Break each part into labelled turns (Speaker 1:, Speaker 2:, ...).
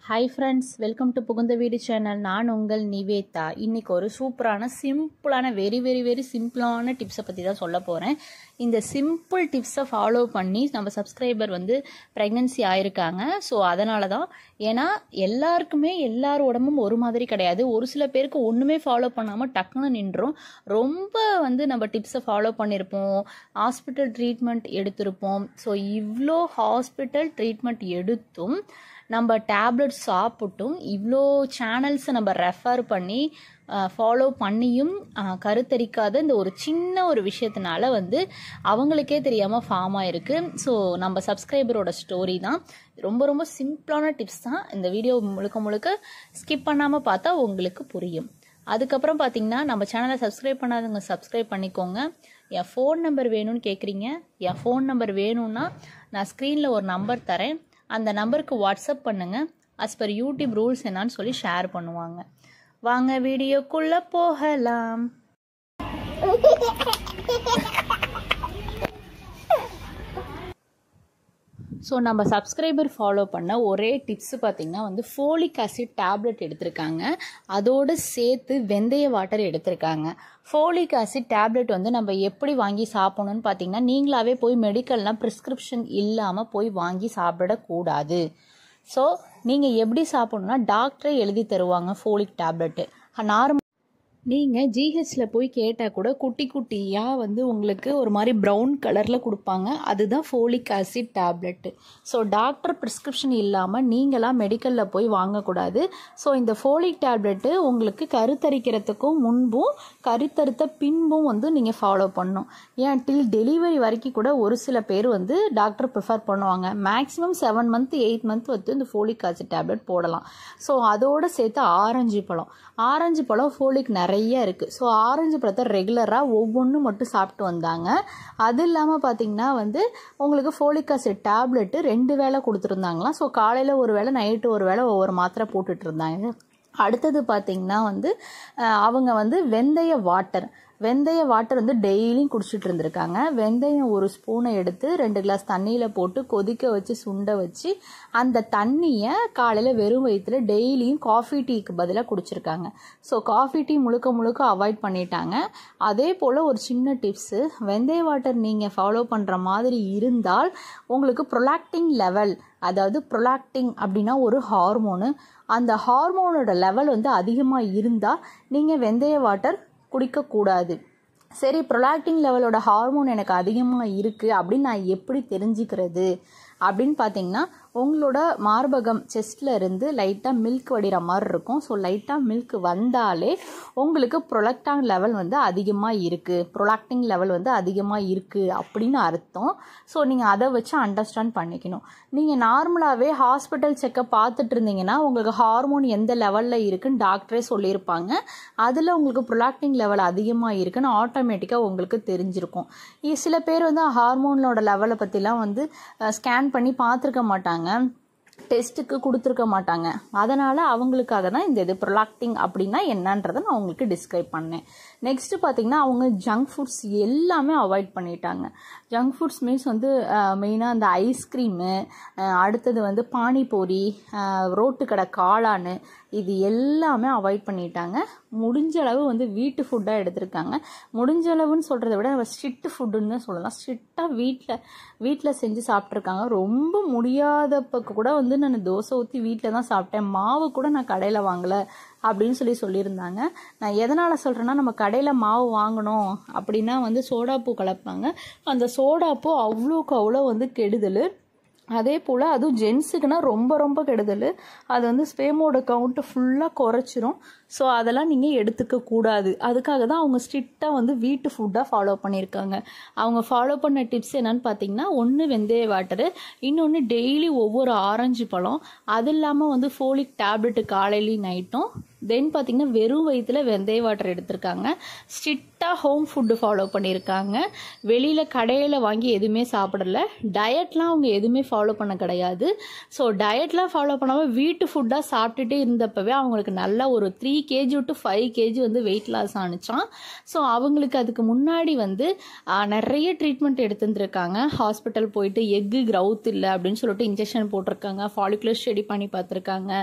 Speaker 1: Hi friends, welcome to புகுந்த வீடு channel. நான் உங்கள் நிவேதா. இன்றைக்கி ஒரு சூப்பரான சிம்பிளான வெரி வெரி வெரி சிம்பிளான டிப்ஸை பற்றி தான் சொல்ல போகிறேன். இந்த சிம்பிள் டிப்ஸை ஃபாலோ பண்ணி நம்ம சப்ஸ்கிரைபர் ப்ரெக்னென்சி ஆயிருக்காங்க. ஸோ அதனால தான், ஏன்னா எல்லாருக்குமே எல்லார் உடம்பும் ஒரு மாதிரி கிடையாது. ஒரு சில பேருக்கு ஒன்றுமே ஃபாலோ பண்ணாமல் டக்குன்னு நின்றோம். ரொம்ப நம்ம டிப்ஸை ஃபாலோ பண்ணியிருப்போம், ஹாஸ்பிட்டல் ட்ரீட்மெண்ட் எடுத்திருப்போம். ஸோ இவ்வளோ ஹாஸ்பிட்டல் ட்ரீட்மெண்ட் எடுத்தும் நம்ம டேப்லெட் சாப்பிட்டும் இவ்வளோ சேனல்ஸை நம்ம ரெஃபர் பண்ணி ஃபாலோ பண்ணியும் கருத்தரிக்காத இந்த ஒரு சின்ன ஒரு விஷயத்தினால அவங்களுக்கே தெரியாமல் ஃபார்ம் ஆயிருக்கு. ஸோ நம்ம சப்ஸ்கிரைபரோட ஸ்டோரி தான். ரொம்ப ரொம்ப சிம்பிளான டிப்ஸ் தான். இந்த வீடியோ முழுக்க முழுக்க ஸ்கிப் பண்ணாமல் பார்த்தா உங்களுக்கு புரியும். அதுக்கப்புறம் பார்த்தீங்கன்னா, நம்ம சேனலை சப்ஸ்கிரைப் பண்ணாதவங்க சப்ஸ்கிரைப் பண்ணிக்கோங்க. என் ஃபோன் நம்பர் வேணும்னு கேட்குறீங்க. என் ஃபோன் நம்பர் வேணும்னா நான் ஸ்க்ரீனில் ஒரு நம்பர் தரேன். அந்த நம்பருக்கு வாட்ஸ்அப் பண்ணுங்கள். அஸ் பர் யூடியூப் ரூல்ஸ் என்னன்னு சொல்லி ஷேர் பண்ணுவாங்க. வாங்க வீடியோக்குள்ளே போகலாம். ஸோ நம்ம சப்ஸ்கிரைபர் ஃபாலோ பண்ண ஒரே டிப்ஸு பார்த்திங்கன்னா ஃபோலிக் ஆசிட் டேப்லெட் எடுத்திருக்காங்க. அதோடு சேர்த்து வெந்தய வாட்டர் எடுத்திருக்காங்க. ஃபோலிக் ஆசிட் டேப்லெட் நம்ம எப்படி வாங்கி சாப்பிடணும்னு பார்த்திங்கன்னா, நீங்களாவே போய் மெடிக்கல்லாம் ப்ரிஸ்கிரிப்ஷன் இல்லாமல் போய் வாங்கி சாப்பிடக்கூடாது. ஸோ நீங்கள் எப்படி சாப்பிடணுன்னா, டாக்டரே எழுதி தருவாங்க ஃபோலிக் டேப்லெட்டு. நார்மல் நீங்கள் ஜிஹெச்சில் போய் கேட்டால் கூட குட்டி குட்டியாக உங்களுக்கு ஒரு மாதிரி ப்ரௌன் கலரில் கொடுப்பாங்க. அதுதான் folic acid tablet. So doctor prescription இல்லாமல் நீங்களாம் மெடிக்கலில் போய் வாங்கக்கூடாது. ஸோ இந்த ஃபோலிக் டேப்லெட்டு உங்களுக்கு கருத்தரிக்கிறதுக்கும் முன்பும் கருத்தரித்த பின்பும் நீங்கள் ஃபாலோ பண்ணணும். ஏன் டில் டெலிவரி வரைக்கும் கூட ஒரு சில பேர் டாக்டர் ப்ரிஃபர் பண்ணுவாங்க. மேக்ஸிமம் 7 மந்த் 8 மந்த் இந்த ஃபோலிக் ஆசிட் டேப்லெட் போடலாம். ஸோ அதோடு சேர்த்து ஆரஞ்சு பழம் ஃபோலிக் நிறைய இருக்குது. ஸோ ஆரஞ்சு பழத்தை ரெகுலராக ஒவ்வொன்று மட்டும் சாப்பிட்டு வந்தாங்க. அது இல்லாமல் பார்த்திங்கன்னா உங்களுக்கு ஃபோலிக் ஆசிட் டேப்லெட்டு 2 வேளை கொடுத்துருந்தாங்களாம். ஸோ காலையில் ஒரு வேளை, நைட்டு ஒரு வேளை ஒவ்வொரு மாத்திரை போட்டுட்டு இருந்தாங்க. அடுத்தது பார்த்திங்கன்னா அவங்க வெந்தய வாட்டர் டெய்லியும் குடிச்சிட்டு இருந்திருக்காங்க. வெந்தயம் 1 ஸ்பூனை எடுத்து 2 கிளாஸ் தண்ணியில் போட்டு கொதிக்க வச்சு சுண்ட வச்சு அந்த தண்ணியை காலையில் வெறும் வயிற்றுல டெய்லியும் காஃபி டீக்கு பதிலாக குடிச்சிருக்காங்க. ஸோ காஃபி டீ முழுக்க அவாய்ட் பண்ணிட்டாங்க. அதே போல் ஒரு சின்ன டிப்ஸு, வெந்தய வாட்டர் நீங்கள் ஃபாலோ பண்ணுற மாதிரி இருந்தால் உங்களுக்கு ப்ரொலாக்டின் லெவல், அதாவது ப்ரொலாக்டின் அப்படின்னா ஒரு ஹார்மோனு, அந்த ஹார்மோனோட லெவல் அதிகமாக இருந்தால் நீங்கள் வெந்தய வாட்டர் குடிக்கக்கூடாது. சரி, ப்ரொலாக்டின் லெவலோட ஹார்மோன் எனக்கு அதிகமாக இருக்குது அப்படின்னு நான் எப்படி தெரிஞ்சுக்கிறது அப்படின்னு பார்த்தீங்கன்னா, உங்களோட மார்பகம் செஸ்டில் இருந்து லைட்டாக மில்க் வடிகிற மாதிரி இருக்கும். ஸோ லைட்டாக மில்க் வந்தாலே உங்களுக்கு ப்ரொலாக்டின் லெவல் அதிகமாக இருக்குது, ப்ரொலாக்டின் லெவல் அதிகமாக இருக்குது அப்படின்னு அர்த்தம். ஸோ நீங்கள் அதை வச்சு அண்டர்ஸ்டாண்ட் பண்ணிக்கணும். நீங்கள் நார்மலாகவே ஹாஸ்பிட்டல் செக்கப் பார்த்துட்டு இருந்தீங்கன்னா உங்களுக்கு ஹார்மோன் எந்த லெவலில் இருக்குன்னு டாக்டரே சொல்லியிருப்பாங்க. அதில் உங்களுக்கு ப்ரொலாக்டின் லெவல் அதிகமாக இருக்குன்னு ஆட்டோமேட்டிக்காக உங்களுக்கு தெரிஞ்சிருக்கும். சில பேர் ஹார்மோனோட லெவலை பற்றிலாம் ஸ்கேன் பண்ணி பார்த்துருக்க மாட்டாங்க, டெஸ்ட்டுக்கு கொடுத்துருக்க மாட்டாங்க. அதனால் அவங்களுக்காக தான் இந்த இது ப்ரொலாக்டின் அப்படின்னா என்னன்றதை நான் உங்களுக்கு டிஸ்கிரைப் பண்ணேன். நெக்ஸ்ட்டு பார்த்திங்கன்னா, அவங்க ஜங்க் ஃபுட்ஸ் எல்லாமே அவாய்ட் பண்ணிட்டாங்க. ஜங்க் ஃபுட்ஸ் மீன்ஸ் மெயினாக அந்த ஐஸ்கிரீமு, அடுத்தது பானிபூரி, ரோட்டு கடை காளான், இது எல்லாமே அவாய்ட் பண்ணிட்டாங்க. முடிஞ்ச அளவு வீட்டு ஃபுட்டாக எடுத்திருக்காங்க. முடிஞ்ச அளவுன்னு சொல்கிறத விட ஸ்ட்ரிக்ட் ஃபுட்டுன்னு தான் சொல்லலாம். ஸ்ட்ரிக்டாக வீட்டில் செஞ்சு சாப்பிட்ருக்காங்க. ரொம்ப முடியாதப்பக்கு கூட நான் தோசை ஊற்றி வீட்டில் தான் சாப்பிட்டேன், மாவு கூட நான் கடையில் வாங்கலை அப்படின்னு சொல்லியிருந்தாங்க. நான் எதனால் சொல்கிறேன்னா, நம்ம கடையில் மாவு வாங்கணும் அப்படின்னா சோடாப்பூ கலப்பாங்க. அந்த சோடாப்பூ அவ்வளோக்கு அவ்வளோ கெடுதல். அதே போல் அதுவும் ஜென்ஸுக்குன்னா ரொம்ப ரொம்ப கெடுதல். அது ஸ்பேமோட கவுண்ட்டு ஃபுல்லாக குறைச்சிரும். ஸோ அதெல்லாம் நீங்கள் எடுத்துக்க கூடாது. அதுக்காக தான் அவங்க ஸ்ட்ரிக்டாக வீட்டு ஃபுட்டாக ஃபாலோ பண்ணியிருக்காங்க. அவங்க ஃபாலோ பண்ண டிப்ஸ் என்னன்னு பார்த்தீங்கன்னா, ஒன்று வெந்தய வாட்டரு, இன்னொன்று டெய்லி ஒவ்வொரு ஆரஞ்சு பழம், அது இல்லாமல் ஃபோலிக் டேப்லெட்டு காலையிலையும் நைட்டும், தென் பார்த்திங்கன்னா வெறும் வயிற்றுல வெந்தய வாட்டர் எடுத்திருக்காங்க. ஸ்ட்ரிக்டாக ஸ்ட்ரிக்டாக ஹோம் ஃபுட்டு ஃபாலோ பண்ணியிருக்காங்க. வெளியில் கடையில் வாங்கி எதுவுமே சாப்பிடல. டயட்லாம் அவங்க எதுவுமே ஃபாலோ பண்ண கிடையாது. ஸோ டயட்லாம் ஃபாலோ பண்ணாமல் வீட்டு ஃபுட்டாக சாப்பிட்டுட்டே இருந்தப்பவே அவங்களுக்கு நல்ல ஒரு 3 kg to 5 kg வந்து வெயிட் லாஸ் ஆனிச்சான். ஸோ அவங்களுக்கு அதுக்கு முன்னாடி வந்து நிறைய ட்ரீட்மெண்ட் எடுத்துருந்துருக்காங்க. ஹாஸ்பிட்டல் போயிட்டு எக்கு க்ரௌத் இல்லை அப்படின்னு சொல்லிட்டு இன்ஜெக்ஷன் போட்டிருக்காங்க. ஃபாலிகுலர் ஸ்டடி பண்ணி பார்த்துருக்காங்க.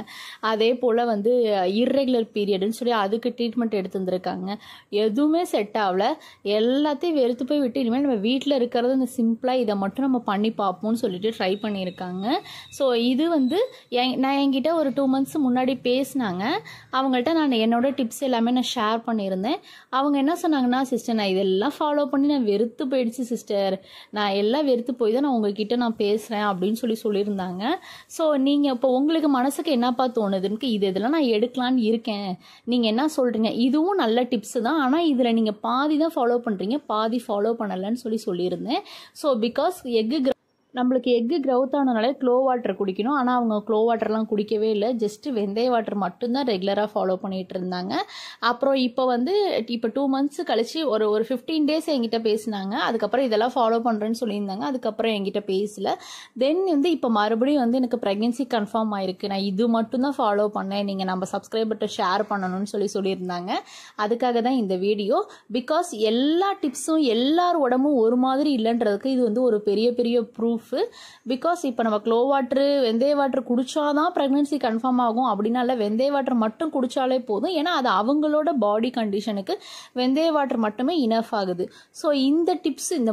Speaker 1: அதே போல் வந்து இர்ரெகுலர் பீரியடுன்னு சொல்லி அதுக்கு ட்ரீட்மெண்ட் எடுத்துருந்துருக்காங்க. எதுவுமே செட் ஆகல. எல்லாத்தையும் வெறுத்து போய் விட்டு இனிமேல் நம்ம வீட்டில் இருக்கிறது இந்த சிம்பிளாக இதை மட்டும் நம்ம பண்ணி பார்ப்போம்னு சொல்லிட்டு ட்ரை பண்ணியிருக்காங்க. ஸோ இது வந்து நான் என்கிட்ட ஒரு 2 months முன்னாடி பேசினாங்க. அவங்கள்ட்ட நான் என்னோட டிப்ஸ் எல்லாமே நான் ஷேர் பண்ணியிருந்தேன். அவங்க என்ன சொன்னாங்கன்னா, சிஸ்டர் நான் இதெல்லாம் ஃபாலோ பண்ணி நான் வெறுத்து போயிடுச்சு சிஸ்டர், நான் எல்லாம் வெறுத்து போய் தான் நான் உங்ககிட்ட நான் பேசுகிறேன் அப்படின்னு சொல்லியிருந்தாங்க. ஸோ நீங்கள் இப்போ உங்களுக்கு மனசுக்கு என்னப்பா தோணுதுன்னு இதெல்லாம் நான் எடுக்கலான்னு இருக்கேன், நீங்கள் என்ன சொல்கிறீங்க? இதுவும் நல்ல டிப்ஸு தான், ஆனால் இதில் நீங்கள் பாதி தான் ஃபாலோ பண்ணுறீங்க, பாதி ஃபாலோ பண்ணலைன்னு சொல்லியிருந்தேன். ஸோ பிகாஸ் நம்மளுக்கு எக்கு க்ரௌத் ஆனதுனால க்ளோ வாட்டர் குடிக்கணும். ஆனால் அவங்க க்ளோ வாட்டர்லாம் குடிக்கவே இல்லை. ஜஸ்ட்டு வெந்தய வாட்டர் மட்டும்தான் ரெகுலராக ஃபாலோ பண்ணிகிட்டு இருந்தாங்க. அப்புறம் இப்போ 2 months கழிச்சு ஒரு 15 days என்கிட்ட பேசினாங்க. அதுக்கப்புறம் இதெல்லாம் ஃபாலோ பண்ணுறேன்னு சொல்லியிருந்தாங்க. அதுக்கப்புறம் என்கிட்ட பேசல. தென் வந்து இப்போ மறுபடியும் வந்து எனக்கு ப்ரெக்னென்சி கன்ஃபார்ம் ஆயிருக்கு, நான் இது மட்டும்தான் ஃபாலோ பண்ணேன், நீங்கள் நம்ம சப்ஸ்கிரைபர்கிட்ட ஷேர் பண்ணணும்னு சொல்லியிருந்தாங்க. அதுக்காக தான் இந்த வீடியோ. பிகாஸ் எல்லா டிப்ஸும் எல்லார் உடம்பும் ஒரு மாதிரி இல்லைன்றதுக்கு இது வந்து ஒரு பெரிய ப்ரூஃப். பிகாஸ் இப்போ நம்ம க்ளோ வாட்டரு வெந்தய வாட்டர் குடிச்சாதான் ப்ரெக்னன்சி கன்ஃபார்ம் ஆகும் அப்படின்னால வெந்தய வாட்டர் மட்டும் குடிச்சாலே போதும். ஏன்னா அது அவங்களோட பாடி கண்டிஷனுக்கு வெந்தய வாட்டர் மட்டுமே இனஃப் ஆகுது. ஸோ இந்த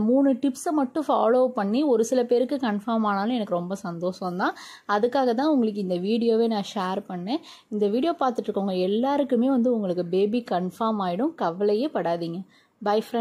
Speaker 1: 3 டிப்ஸை மட்டும் ஃபாலோ பண்ணி ஒரு சில பேருக்கு கன்ஃபார்ம் ஆனாலும் எனக்கு ரொம்ப சந்தோஷம் தான். அதுக்காக தான் உங்களுக்கு இந்த வீடியோவே நான் ஷேர் பண்ணேன். இந்த வீடியோ பார்த்துட்டு இருக்கவங்க எல்லாருக்குமே வந்து உங்களுக்கு பேபி கன்ஃபார்ம் ஆகிடும், கவலையே படாதீங்க. By friend.